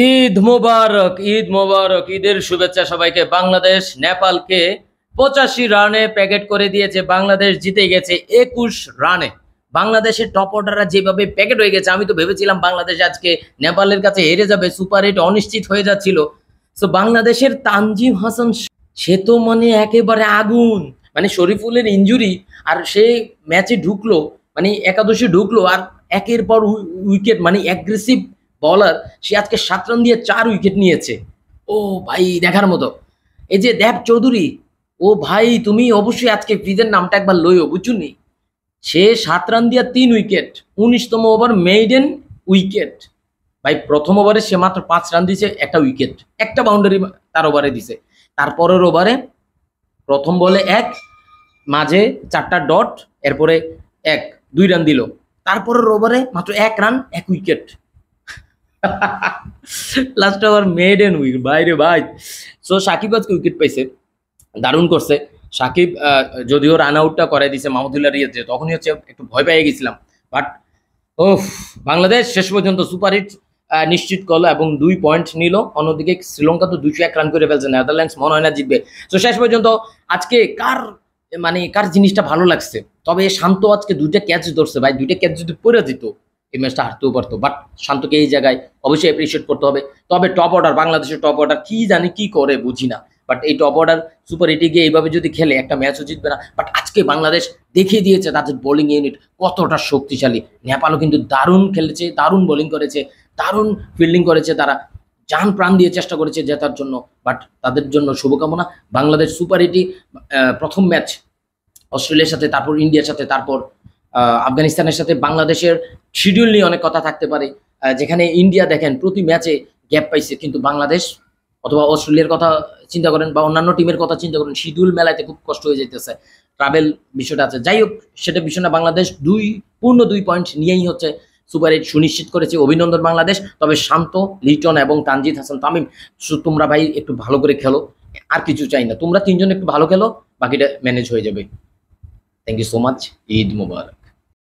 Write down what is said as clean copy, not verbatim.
ঈদ মোবারক, ঈদ মোবারক, ঈদের শুভেচ্ছা সবাইকে। বাংলাদেশ নেপালকে 85 রানে প্যাকেট করে দিয়েছে। বাংলাদেশ জিতে গেছে 21 রানে। বাংলাদেশের টপ অর্ডাররা যেভাবে প্যাকেট হয়ে গেছে, আমি তো ভেবেছিলাম বাংলাদেশ আজকে নেপালের কাছে হেরে যাবে, সুপার হিট অনিশ্চিত হয়ে যাচ্ছিল। তো বাংলাদেশের তানজিম হাসান, সে তো মানে একেবারে আগুন। মানে শরীফুলের ইনজুরি আর সে ম্যাচে ঢুকলো, মানে একাদশে ঢুকলো আর একের পর উইকেট, মানে অ্যাগ্রেসিভ বলার। সে আজকে 7 রান দিয়ে 4 উইকেট নিয়েছে। ও ভাই, দেখার মতো। এই যে দেব চৌধুরী, ও ভাই তুমি অবশ্যই আজকে ফ্রিজের নামটা একবার লইও, বুঝছুনি। সে 7 রান দিয়ে 3 উইকেট, 19তম ওভার মেইডেন উইকেট। ভাই প্রথম ওভারে সে মাত্র 5 রান দিছে, একটা উইকেট, একটা বাউন্ডারি তার ওভারে দিছে। তারপরের ওভারে প্রথম বলে এক, মাঝে 4টা ডট, এরপরে 2 রান দিল। তারপরের ওভারে মাত্র 1 run, 1 wicket. Last over maiden wicket, বাইরে ভাই। সো সাকিব আজকে উইকেট পাইছে, দারুণ করছে সাকিব। যদিও রান আউটটা করে দিছে মাহমুদুল্লাহ রিয়াদ, তখনই হচ্ছে একটু ভয় পেয়ে গেছিলাম। বাট ওফ, বাংলাদেশ শেষ পর্যন্ত সুপার হিট নিশ্চিত করলো এবং 2 পয়েন্ট নিল। অন্যদিকে শ্রীলঙ্কা তো 201 রান করে ফেলছে, নেদারল্যান্ডস মনে হয় না জিতবে। তো শেষ পর্যন্ত আজকে কার জিনিসটা ভালো লাগছে, তবে শান্ত আজকে 2টা ক্যাচ ধরছে ভাই। 2টা ক্যাচ যদি পড়ে যেত এই ম্যাচটা হারতেও পারতো। বাট শান্তকে এই জায়গায় অবশ্যই অ্যাপ্রিসিয়েট করতে হবে। তবে টপ অর্ডার, বাংলাদেশের টপ অর্ডার কি জানি কি করে বুঝি না। বাট এই টপ অর্ডার সুপার হিটে গিয়ে এইভাবে যদি খেলে একটা ম্যাচও জিতবে না। বাট আজকে বাংলাদেশ দেখিয়ে দিয়েছে তাদের বোলিং ইউনিট কতটা শক্তিশালী। নেপালও কিন্তু দারুণ খেলেছে, দারুণ বোলিং করেছে, দারুণ ফিল্ডিং করেছে। তারা জান প্রাণ দিয়ে চেষ্টা করেছে জেতার জন্য। বাট তাদের জন্য শুভকামনা। বাংলাদেশ সুপার হিটই প্রথম ম্যাচ অস্ট্রেলিয়ার সাথে, তারপর ইন্ডিয়ার সাথে, তারপর আফগানিস্তানের সাথে। বাংলাদেশের শিডিউল নিয়ে অনেক কথা থাকতে পারে, যেখানে ইন্ডিয়া দেখেন প্রতি ম্যাচে গ্যাপ পাইছে, কিন্তু বাংলাদেশ অথবা অস্ট্রেলিয়ার কথা চিন্তা করেন বা অন্যান্য টিমের কথা চিন্তা করেন, শিডিউল মেলাতে খুব কষ্ট হয়ে যাইতেছে, ট্রাভেল বিষয়টা আছে। যাই হোক, সেটা বিষয় না। বাংলাদেশ পূর্ণ 2 পয়েন্ট নিয়েই হচ্ছে সুপার হিট সুনিশ্চিত করেছে। অভিনন্দন বাংলাদেশ। তবে শান্ত, লিটন এবং তানজিদ হাসান তামিম, তোমরা ভাই একটু ভালো করে খেলো, আর কিছু চাই না। তোমরা 3জন একটু ভালো খেলো, বাকিটা ম্যানেজ হয়ে যাবে। Thank you so much. Eid Mubarak.